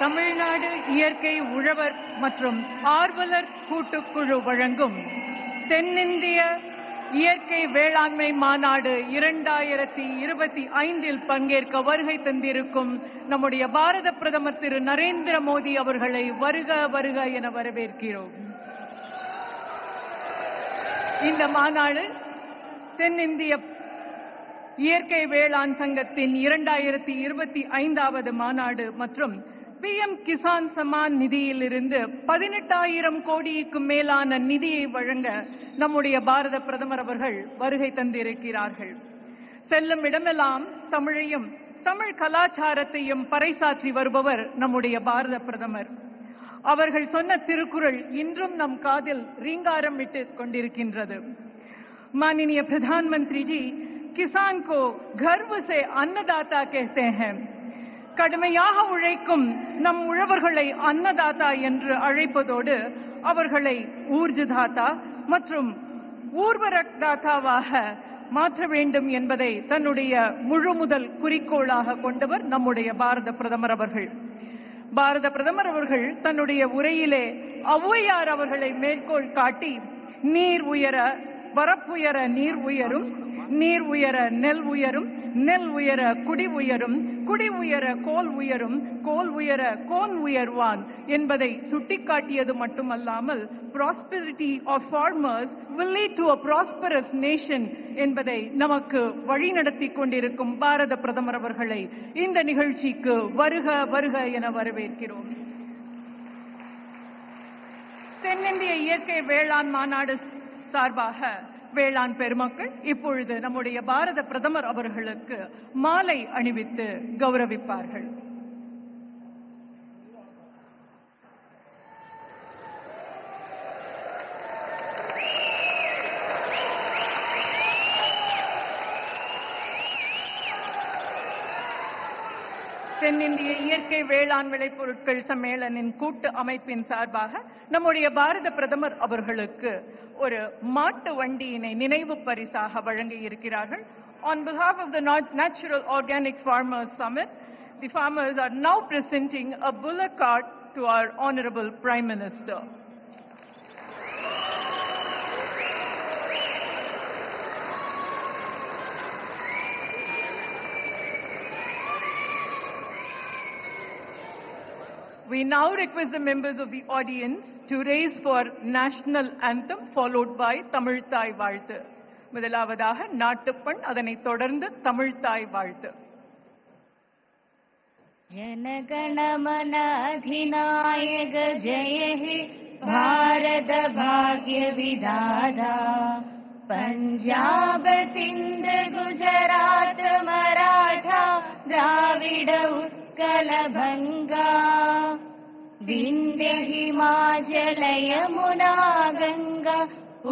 தமிழ்நாடு இயற்கை உழவர் மற்றும் ஆர்வலர் கூட்டுக்குழு வழங்கும் தென்னிந்திய இயற்கை வேளாண்மை மாநாடு 2025 பங்கேற்க வருகை தந்திருக்கும் நம்முடைய பாரத பிரதமர் திரு நரேந்திர மோடி அவர்களை வருக வருக என வரவேற்கிறோம். இந்த மாநாடு தென்னிந்திய இயற்கை வேளாண் சங்கத்தின் 2025வது மாநாடு மற்றும் PM கிசான் சம்மான் நிதியிலிருந்து 18,000 கோடிக்கும் மேலான நிதியை வழங்க நம்முடைய பாரத பிரதமர் அவர்கள் வருகை தந்திருக்கிறார்கள். செல்லும் இடமெல்லாம் தமிழையும் தமிழ் கலாச்சாரத்தையும் பறைசாற்றி வருபவர் நம்முடைய பாரத பிரதமர். அவர்கள் சொன்ன திருக்குறள் இன்றும் நம் காதில் ரீங்காரம் விட்டுக் கொண்டிருக்கின்றது. माननीय प्रधानमंत्री जी, किसान को गर्व से अन्नदाता कहते हैं. கடுமையாக உழைக்கும் நம் உழவர்களை அன்னதாதா என்று அழைப்பதோடு அவர்களை ஊர்ஜதாதா மற்றும் ஊர்வரதாதாவாக மாற்ற வேண்டும் என்பதை தன்னுடைய முழுமுதல் குறிக்கோளாக கொண்டவர் நம்முடைய பாரத பிரதமர் அவர்கள். பாரத பிரதமர் அவர்கள் தன்னுடைய உரையிலே ஔவையார் அவர்களை மேற்கோள் காட்டி நீர் உயர வரப்புயர நீர் உயரும், நீர் உயர நெல் உயரும், நெல் உயர குடி உயரும், குடி உயர கோல் உயரும், கோல் உயர கோன் உயர்வான் என்பதை சுட்டிக்காட்டியது மட்டுமல்லாமல் prosperity of farmers will lead to a prosperous nation என்பதை நமக்கு வழிநடத்தி கொண்டிருக்கும் பாரத பிரதமர் அவர்களை இந்த நிகழ்ச்சிக்கு வருக வருக என வரவேற்கிறோம். தென்னிந்திய இயற்கை வேளாண் மாநாடு சார்பாக வேளாண் பெருமக்கள் இப்பொழுது நம்முடைய பாரத பிரதமர் அவர்களுக்கு மாலை அணிவித்து கௌரவிப்பார்கள். தென்னிந்திய இயற்கை வேளாண் விளைபொருட்கள் சம்மேளனின் கூட்டு அமைப்பின் சார்பாக நம்முடைய பாரத பிரதமர் அவர்களுக்கு ஒரு மாட்டு வண்டியினை நினைவு பரிசாக வழங்கி இருக்கிறார்கள். On behalf of the Natural Organic Farmers Summit, the farmers are now presenting a bullock cart to our Honorable Prime Minister. We now request the members of the audience to raise for national anthem followed by Tamil Thai வாழ்த்து. முதலாவதாக நாட்டுப்பண், அதனைத் தொடர்ந்து தமிழ் தாய் வாழ்த்து. जनगणमन अधिनायक जय हे भारत भाग्य विधाता, पंजाब सिंध गुजरात मराठा द्राविड उत्कल भंगा, विंध्य हिमाचल यमुना गंगा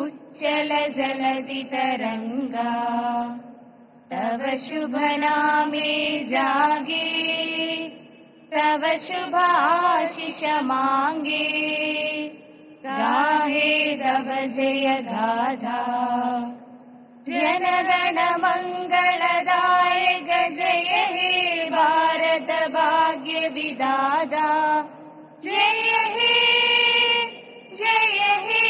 उच्चल जलधि तरंगा, तव शुभ नामे जागे तव शुभ आशीष मांगे, गाहे तव जय गाथा, जनगण मंगलदायक जय हे भारत भाग्य विधाता, जय हे जय हे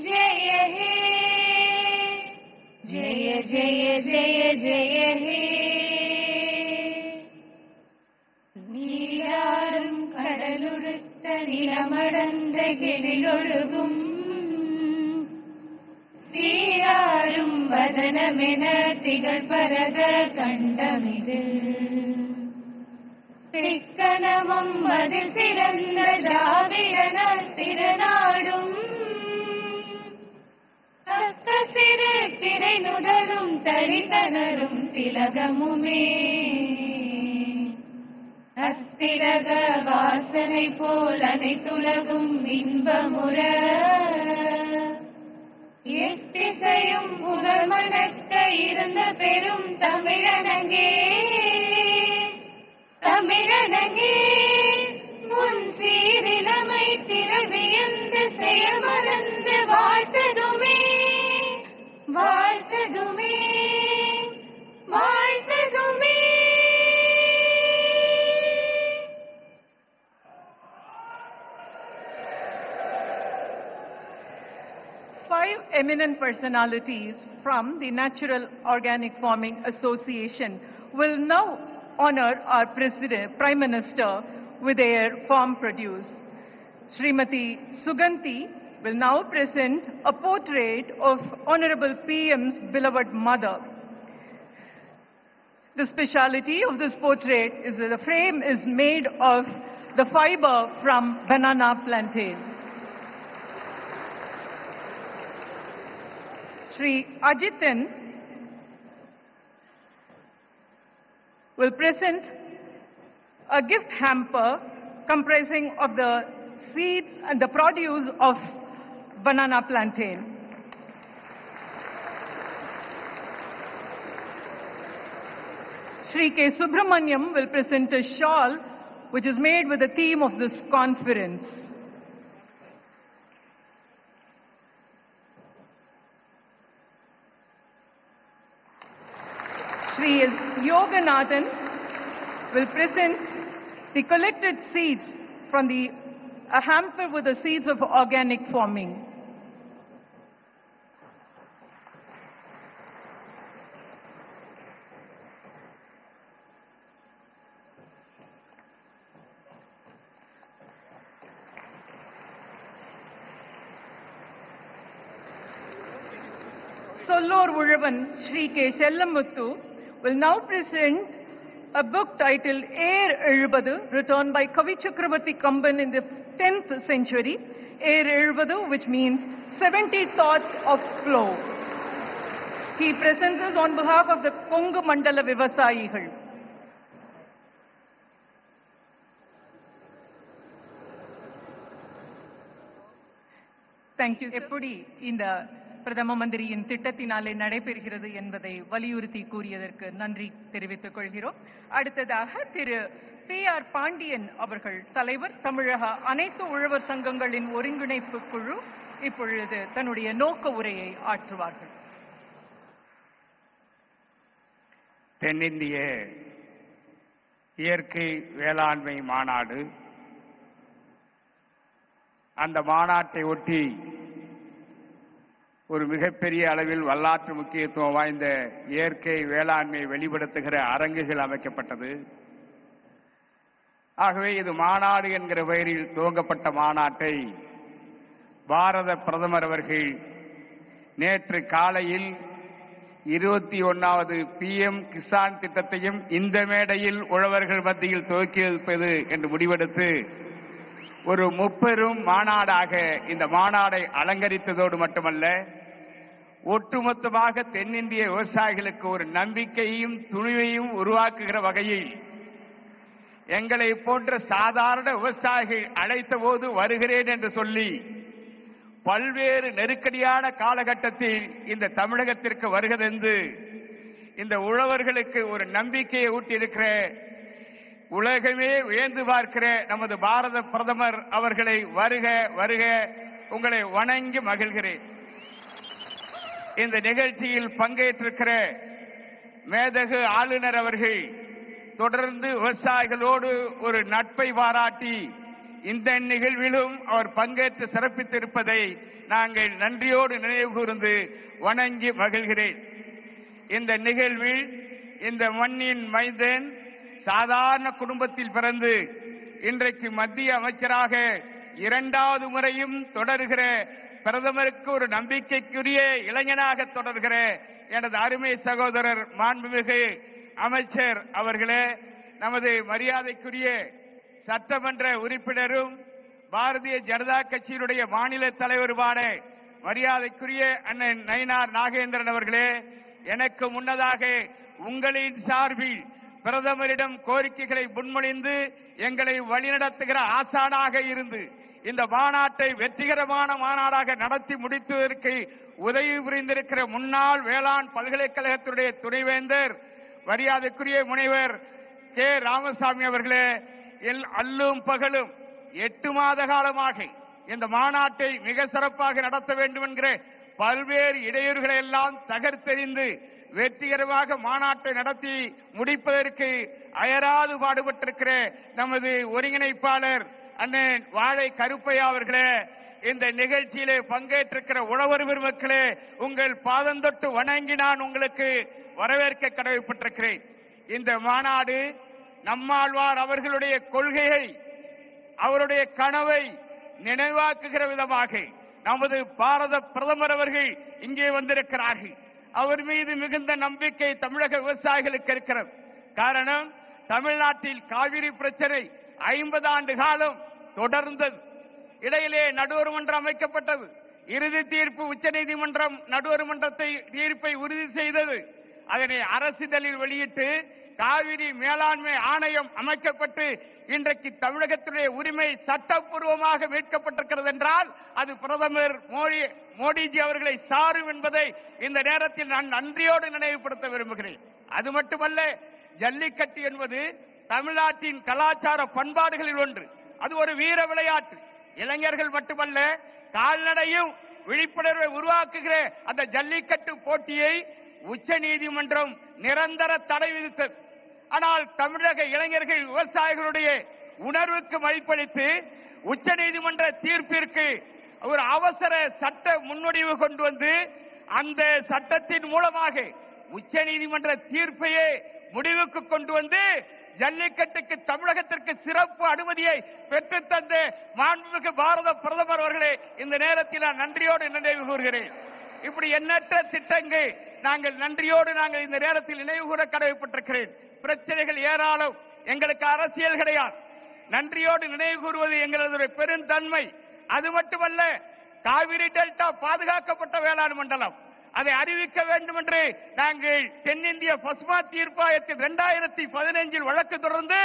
जय हे जय जय जय जय हे. நீராறும் கடலுடுத்த நிலமடந்த கெழிலொழுகும், சீராறும் வதனமென திகழ் பரத கண்டமிது, திக்கணமும் அதில் சிறந்த திராவிடன திருநாடும், தக்க சிறு பிறை நுதலும் தரித்தனரும் திலகமுமே, அத்திலக வாசனை போல் அனைத்துலகும் இன்பமுற, எத்திசையும் புகழ் மணக்க இருந்த பெரும் தமிழனங்கே, தமிழனங்கே முன் சீரிலமை திரவியந்து செயல் மறந்து வாழ்த்ததுமே வாழ்த்ததுமே வாழ்த்ததுமே. 5 eminent personalities from the Natural Organic Farming Association will now honor our Prime Minister with their farm produce. Srimati Suganti will now present a portrait of Honorable PM's beloved mother. The speciality of this portrait is that the frame is made of the fiber from banana plantain. Sri Ajitan will present a gift hamper comprising of the seeds and the produce of banana plantain. Sri K. Subramaniam will present a shawl which is made with the theme of this conference. Sri S. Yoganathan will present the collected seeds from a hamper with the seeds of organic farming. Sollor Ulavan Sri K. Sellamuttu will now present a book titled Air Ezhubadu, written by Kavi Chakravarti Kamban in the 10th century. Air Ezhubadu, which means 70 thoughts of flow. He presents this on behalf of the Kongu Mandala Vivasayigal. Thank you. எப்படி இந்த பிரதம மந்திரியின் திட்டத்தினாலே நடைபெறுகிறது என்பதை வலியுறுத்தி கூறியதற்கு நன்றி தெரிவித்துக் கொள்கிறோம். அடுத்ததாக திரு P.R. பாண்டியன் அவர்கள், தலைவர், தமிழக அனைத்து உழவர் சங்கங்களின் ஒருங்கிணைப்பு குழு, இப்பொழுது தன்னுடைய நோக்க உரையை ஆற்றுவார்கள். தென்னிந்திய இயற்கை வேளாண்மை மாநாடு, அந்த மாநாட்டை ஒட்டி ஒரு மிகப்பெரிய அளவில் வரலாற்று முக்கியத்துவம் வாய்ந்த இயற்கை வேளாண்மை வெளிப்படுத்துகிற அரங்குகள் அமைக்கப்பட்டது. ஆகவே இது மாநாடு என்கிற பெயரில் துவங்கப்பட்ட மாநாட்டை பாரத பிரதமர் அவர்கள் நேற்று காலையில் 21வது PM கிசான் திட்டத்தையும் இந்த மேடையில் உழவர்கள் மத்தியில் துவக்கி வைப்பது என்று முடிவெடுத்து ஒரு முப்பெரும் மாநாடாக இந்த மாநாடை அலங்கரித்ததோடு மட்டுமல்ல, ஒட்டுமொத்தமாக தென்னிந்திய விவசாயிகளுக்கு ஒரு நம்பிக்கையும் துணிவையும் உருவாக்குகிற வகையில் எங்களை போன்ற சாதாரண விவசாயிகள் அழைத்த போது வருகிறேன் என்று சொல்லி பல்வேறு நெருக்கடியான காலகட்டத்தில் இந்த தமிழகத்திற்கு வருகிறதென்று இந்த உழவர்களுக்கு ஒரு நம்பிக்கையை ஊட்டியிருக்கிற, உலகமே வியந்து பார்க்கிற நமது பாரத பிரதமர் அவர்களை வருக வருக உங்களை வணங்கி மகிழ்கிறேன். இந்த நிகழ்ச்சியில் பங்கேற்றிருக்கிற மேதகு ஆளுநர் அவர்கள் தொடர்ந்து விவசாயிகளோடு ஒரு நட்பை பாராட்டி இந்த நிகழ்விலும் அவர் பங்கேற்று சிறப்பித்திருப்பதை நாங்கள் நன்றியோடு நினைவு கூர்ந்து வணங்கி மகிழ்கிறேன். இந்த நிகழ்வில் இந்த மண்ணின் மைந்தன் சாதாரண குடும்பத்தில் பிறந்து இன்றைக்கு மத்திய அமைச்சராக 2வது முறையும் தொடர்கிற பிரதமருக்கு ஒரு நம்பிக்கைக்குரிய இளைஞனாக தொடர்கிற எனது அருமை சகோதரர் மாண்புமிகு அமைச்சர் அவர்களே, நமது மரியாதைக்குரிய சட்டமன்ற உறுப்பினரும் பாரதிய ஜனதா கட்சியினுடைய மாநில தலைவருமான மரியாதைக்குரிய அண்ணன் நயினார் நாகேந்திரன் அவர்களே, எனக்கு முன்னதாக உங்களின் சார்பில் பிரதமரிடம் கோரிக்கைகளை முன்மொழிந்து எங்களை வழிநடத்துகிற ஆசானாக இருந்து இந்த மாநாட்டை வெற்றிகரமான மாநாடாக நடத்தி முடித்ததற்கு உதவி புரிந்திருக்கிற முன்னாள் வேளாண் பல்கலைக்கழகத்துடைய துணைவேந்தர் மரியாதைக்குரிய முனைவர் கே. ராமசாமி அவர்களே, அல்லும் பகலும் 8 மாத காலமாக இந்த மாநாட்டை மிக சிறப்பாக நடத்த வேண்டும் என்கிற பல்வேறு இடையூறுகளை எல்லாம் தகர்த்தெறிந்து வெற்றிகரமாக மாநாட்டை நடத்தி முடிப்பதற்கு அயராது பாடுபட்டிருக்கிற நமது ஒருங்கிணைப்பாளர் அண்ணன் வாழை கருப்பையா அவர்களே, இந்த நிகழ்ச்சியிலே பங்கேற்றிருக்கிற உழவர் பெருமக்களே, உங்கள் பாதம் தொட்டு வணங்கி நான் உங்களுக்கு வரவேற்க கடமைப்பட்டிருக்கிறேன். இந்த மாநாடு நம்மாழ்வார் அவர்களுடைய கொள்கையை, அவருடைய கனவை நினைவாக்குகிற விதமாக நமது பாரத பிரதமர் அவர்கள் இங்கே வந்திருக்கிறார்கள். அவர் மீது மிகுந்த நம்பிக்கை தமிழக விவசாயிகளுக்கு இருக்கிறது. காரணம், தமிழ்நாட்டில் காவிரி பிரச்சனை 50 ஆண்டு காலம் தொடர்ந்தது. இடையிலே நடுவர் மன்றம் அமைக்கப்பட்டது. இறுதி தீர்ப்பு உச்சநீதிமன்றம் நடுவர் மன்றத்தை தீர்ப்பை உறுதி செய்தது. அதனை அரசிதழில் வெளியிட்டு காவிரி மேலாண்மை ஆணையம் அமைக்கப்பட்டு இன்றைக்கு தமிழகத்துடைய உரிமை சட்டப்பூர்வமாக மீட்கப்பட்டிருக்கிறது என்றால் அது பிரதமர் மோடிஜி அவர்களை சாரும் என்பதை இந்த நேரத்தில் நான் நன்றியோடு நினைவுபடுத்த விரும்புகிறேன். அது மட்டுமல்ல, ஜல்லிக்கட்டு என்பது தமிழ்நாட்டின் கலாச்சார பண்பாடுகளில் ஒன்று. அது ஒரு வீர விளையாட்டு. இளைஞர்கள் மட்டுமல்ல, கால்நடையும் விழிப்புணர்வை உருவாக்குகிற அந்த ஜல்லிக்கட்டு போட்டியை உச்ச நீதிமன்றம் நிரந்தர தடை விதித்தது. ஆனால் தமிழக இளைஞர்கள் விவசாயிகளுடைய உணர்வுக்கு மதிப்பளித்து உச்ச நீதிமன்ற தீர்ப்பிற்கு ஒரு அவசர சட்ட முன்வடிவு கொண்டு வந்து அந்த சட்டத்தின் மூலமாக உச்ச நீதிமன்ற தீர்ப்பையே முடிவுக்கு கொண்டு வந்து ஜல்லிக்கட்டுக்கு தமிழகத்திற்கு சிறப்பு அனுமதியை பெற்றுத்தந்த மாண்புமிகு பாரத பிரதமர் அவர்களே, இந்த நேரத்தில் நான் நன்றியோடு நினைவு கூறுகிறேன். இப்படி எண்ணற்ற திட்டங்கள் நாங்கள் நன்றியோடு இந்த நேரத்தில் நினைவு கூற கடமைப்பட்டிருக்கிறேன். பிரச்சனைகள் ஏராளம். எங்களுக்கு அரசியல் கிடையாது. நன்றியோடு நினைவு கூறுவது எங்களது பெருந்தன்மை. அது மட்டுமல்ல, காவிரி டெல்டா பாதுகாக்கப்பட்ட வேளாண் மண்டலம், அதை அறிவிக்க வேண்டும் என்று நாங்கள் தென்னிந்திய பசுமா தீர்ப்பாயத்தில் 2015 வழக்கு தொடர்ந்து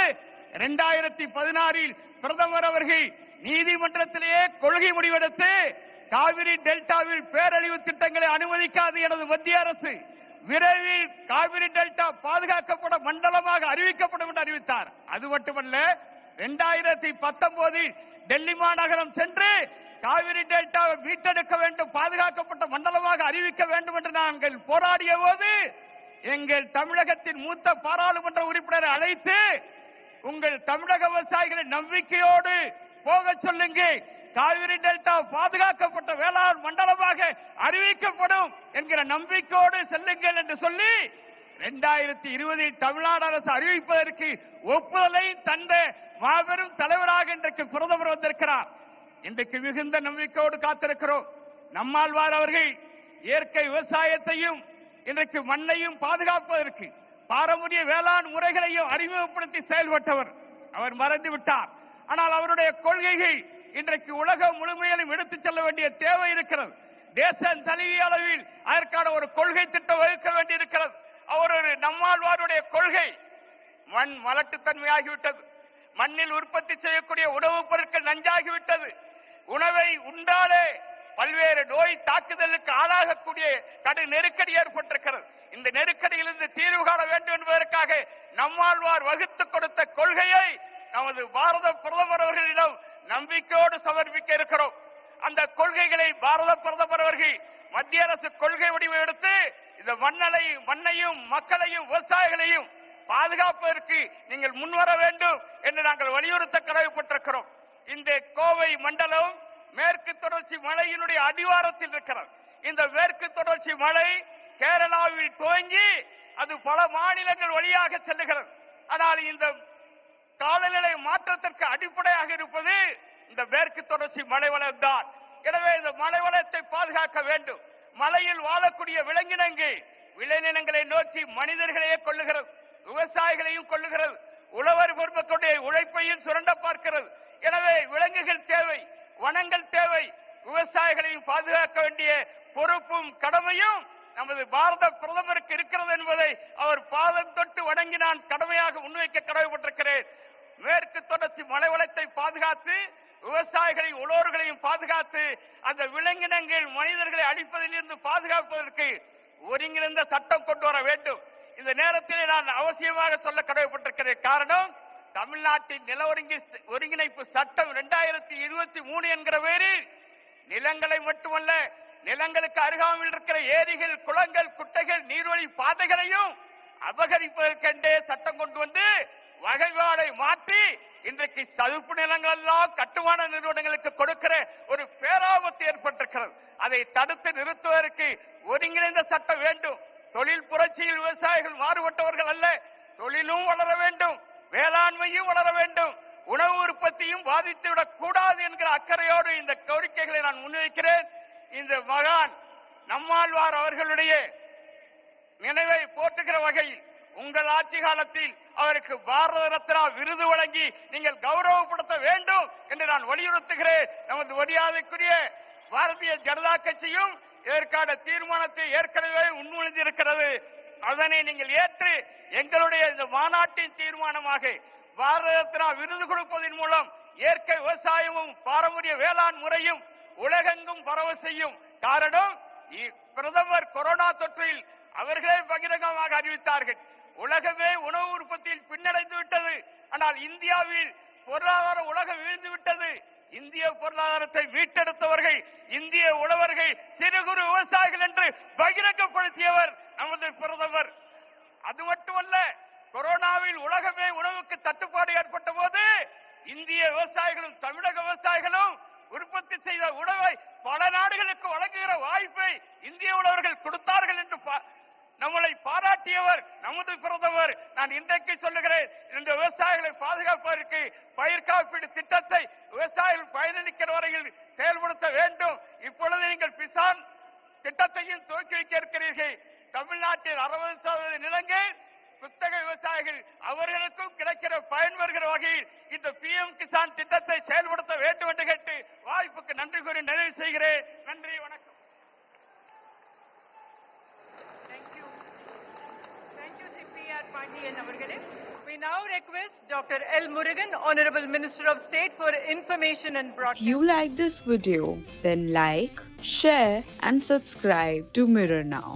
2016 பிரதமர் அவர்கள் நீதிமன்றத்திலேயே கொள்கை முடிவெடுத்து காவிரி டெல்டாவில் பேரழிவு திட்டங்களை அனுமதிக்காது எனது மத்திய அரசு விரைவில் காவிரி டெல்டா பாதுகாக்கப்பட்ட மண்டலமாக அறிவிக்கப்படும் என்று அறிவித்தார். அது மட்டுமல்ல, 2019 டெல்லி மாநகரம் சென்று காவிரி டெல்டாவை மீட்டெடுக்க வேண்டும், பாதுகாக்கப்பட்ட மண்டலமாக அறிவிக்க வேண்டும் என்று நாங்கள் போராடிய போது எங்கள் தமிழகத்தின் மூத்த பாராளுமன்ற உறுப்பினரை அழைத்து உங்கள் தமிழக விவசாயிகளை நம்பிக்கையோடு போக சொல்லுங்க, காவிரி டெல்டா பாதுகாக்கப்பட்ட வேளாண் மண்டலமாக அறிவிக்கப்படும் என்கிற நம்பிக்கையோடு செல்லுங்கள் என்று சொல்லி 2020 தமிழ்நாடு அரசு அறிவிப்பதற்கு ஒப்புதலை தந்த மாபெரும் தலைவராக இன்றைக்கு பிரதமர் வந்திருக்கிறார். இன்றைக்கு மிகுந்த நம்பிக்கையோடு காத்திருக்கிறோம். நம்மாழ்வார் அவர்கள் இயற்கை விவசாயத்தையும் இன்றைக்கு மண்ணையும் பாதுகாப்பதற்கு பாரம்பரிய வேளாண் முறைகளையும் அறிமுகப்படுத்தி செயல்பட்டவர். அவர் மறைந்து விட்டார். ஆனால் அவருடைய கொள்கைகள் இன்றைக்கு உலகம் முழுமையிலும் எடுத்துச் செல்ல வேண்டிய தேவை இருக்கிறது. தேச தழுவிய அளவில் அதற்கான ஒரு கொள்கை திட்டம் வகுக்க வேண்டியிருக்கிறது. அவர் ஒரு நம்மாழ்வாருடைய கொள்கை மண் மலட்டுத்தன்மையாகிவிட்டது. மண்ணில் உற்பத்தி செய்யக்கூடிய உணவுப் பொருட்கள் நஞ்சாகிவிட்டது. உணவை உண்டாலே பல்வேறு நோய் தாக்குதலுக்கு ஆளாகக்கூடிய கடும் நெருக்கடி ஏற்பட்டிருக்கிறது. இந்த நெருக்கடியிலிருந்து தீர்வு காண வேண்டும் என்பதற்காக நம்மாழ்வார் வகுத்துக் கொடுத்த கொள்கையை நமது பாரத பிரதமர் அவர்களிடம் நம்பிக்கையோடு சமர்ப்பிக்க இருக்கிறோம். அந்த கொள்கைகளை பாரத பிரதமர் அவர்கள் மத்திய அரசு கொள்கை வடிவம் எடுத்து இந்த மண்ணையும் மக்களையும் விவசாயிகளையும் பாதுகாப்பதற்கு நீங்கள் முன்வர வேண்டும் என்று நாங்கள் வலியுறுத்த கடமைப்பட்டிருக்கிறோம். இந்த கோவை மண்டலம் மேற்கு தொடர்ச்சி மலையினுடைய அடிவாரத்தில் இருக்கிறது. இந்த மேற்கு தொடர்ச்சி மலை கேரளாவில் துவங்கி அது பல மாநிலங்கள் வழியாக செல்லுகிறது. ஆனால் இந்த காலநிலை மாற்றத்திற்கு அடிப்படையாக இருப்பது இந்த மேற்கு தொடர்ச்சி மலைவளம் தான். எனவே இந்த மலைவளத்தை பாதுகாக்க வேண்டும். மலையில் வாழக்கூடிய விலங்கினங்கள் விளைநிலங்களை நோக்கி மனிதர்களையே கொள்ளுகிறது, விவசாயிகளையும் கொள்ளுகிறது, உழவர் பெருமக்களுடைய உழைப்பையும் சுரண்ட பார்க்கிறது. எனவே விலங்குகள் தேவை, வனங்கள் தேவை, விவசாயிகளையும் பாதுகாக்க வேண்டிய பொறுப்பும் கடமையும் நமது பாரத பிரதமருக்கு இருக்கிறது என்பதை அவர் பாதம் தொட்டு வணங்கி நான் கடமையாக முன்வைக்க கடமைப்பட்டிருக்கிறேன். மேற்கு தொடர்ச்சி மலைவளத்தை பாதுகாத்து விவசாயிகளை உழவர்களையும் பாதுகாத்து அந்த விலங்கினங்கள் மனிதர்களை அழிப்பதிலிருந்து பாதுகாப்பதற்கு ஒருங்கிணைந்த சட்டம் கொண்டு வர வேண்டும். இந்த நேரத்தில் நான் அவசியமாக சொல்ல கடமைப்பட்டிருக்கிறேன். காரணம், தமிழ்நாட்டின் நில ஒருங்கிணைப்பு சட்டம் 2023 என்கிற பேரில் நிலங்களை மட்டுமல்ல, நிலங்களுக்கு அருகாமையில் இருக்கிற ஏரிகள், குளங்கள், குட்டைகள், நீர்வழி பாதைகளையும் அபகரிப்பதற்கென்றே சட்டம் கொண்டு வந்து வகைப்பாடை மாற்றி இன்றைக்கு சதுப்பு நிலங்கள் எல்லாம் கட்டுமான நிறுவனங்களுக்கு கொடுக்கிற ஒரு பேராபத்து ஏற்பட்டிருக்கிறது. அதை தடுத்து நிறுத்துவதற்கு ஒருங்கிணைந்த சட்டம் வேண்டும். தொழில் புரட்சியில் விவசாயிகள் மாறுபட்டவர்கள் அல்ல. தொழிலும் வளர வேண்டும், வேளாண்மையும் வளர வேண்டும், உணவு உற்பத்தியும் பாதித்துவிடக் கூடாது என்கிற அக்கறையோடு இந்த கோரிக்கைகளை நான் முன்வைக்கிறேன். இந்த மகான் நம்மாழ்வார் அவர்களுடைய நினைவை போற்றுகிற வகையில் உங்கள் ஆட்சி காலத்தில் அவருக்கு பாரத ரத்னா விருது வழங்கி நீங்கள் கௌரவப்படுத்த வேண்டும் என்று நான் வலியுறுத்துகிறேன். நமது மரியாதைக்குரிய பாரதிய ஜனதா கட்சியும் இதற்கான தீர்மானத்தை ஏற்கனவே முன்மொழிந்திருக்கிறது. அதனை நீங்கள் ஏற்று எங்களுடைய இந்த மாநாட்டின் தீர்மானமாக பாரத ரத்னா விருது கொடுப்பதன் மூலம் இயற்கை விவசாயமும் பாரம்பரிய வேளாண் முறையும் உலகெங்கும் பரவ செய்யும். காரணம், பிரதமர் கொரோனா தொற்றில் அவர்களே பகிரங்கமாக அறிவித்தார்கள், உலகமே உணவு உற்பத்தியில் பின்னடைந்து விட்டது, ஆனால் இந்தியாவில் பொருளாதார உலகம் வீழ்ந்து விட்டது. இந்திய பொருளாதாரத்தை மீட்டெடுத்தவர்கள் இந்திய உழவர்கள், சிறு குறு விவசாயிகள் என்று பகிரங்கப்படுத்தியவர் நமது பிரதமர். அது மட்டுமல்ல, கொரோனாவில் உலகமே உணவுக்கு தட்டுப்பாடு ஏற்பட்ட போது இந்திய விவசாயிகளும் தமிழக விவசாயிகளும் உற்பத்தி செய்த உணவை பல நாடுகளுக்கு வழங்குகிற வாய்ப்பை இந்திய உழவர்கள் கொடுத்தார்கள் என்று நம்மளை பாராட்டியவர் நமது பிரதமர். நான் இன்றைக்கு சொல்லுகிறேன், இந்த விவசாயிகளை பாதுகாப்பதற்கு பயிர் காப்பீடு திட்டத்தை விவசாயிகள் பயனளிக்கிற வரையில் செயல்படுத்த வேண்டும். இப்பொழுது நீங்கள் கிசான் திட்டத்தையும் துவக்கி வைக்க இருக்கிறீர்கள். தமிழ்நாட்டில் 60% நிலங்கள் குத்தகை விவசாயிகள், அவர்களுக்கும் கிடைக்கிற பயன் வருகிற வகையில் இந்த PM கிசான் திட்டத்தை செயல்படுத்த வேண்டும் என்று கேட்டு வாய்ப்புக்கு நன்றி கூறி நிறைவு செய்கிறேன். நன்றி, வணக்கம். We now request Dr. L. Murugan, Honorable Minister of State for Information and Broadcasting. If you like this video, then like, share and subscribe to Mirror Now.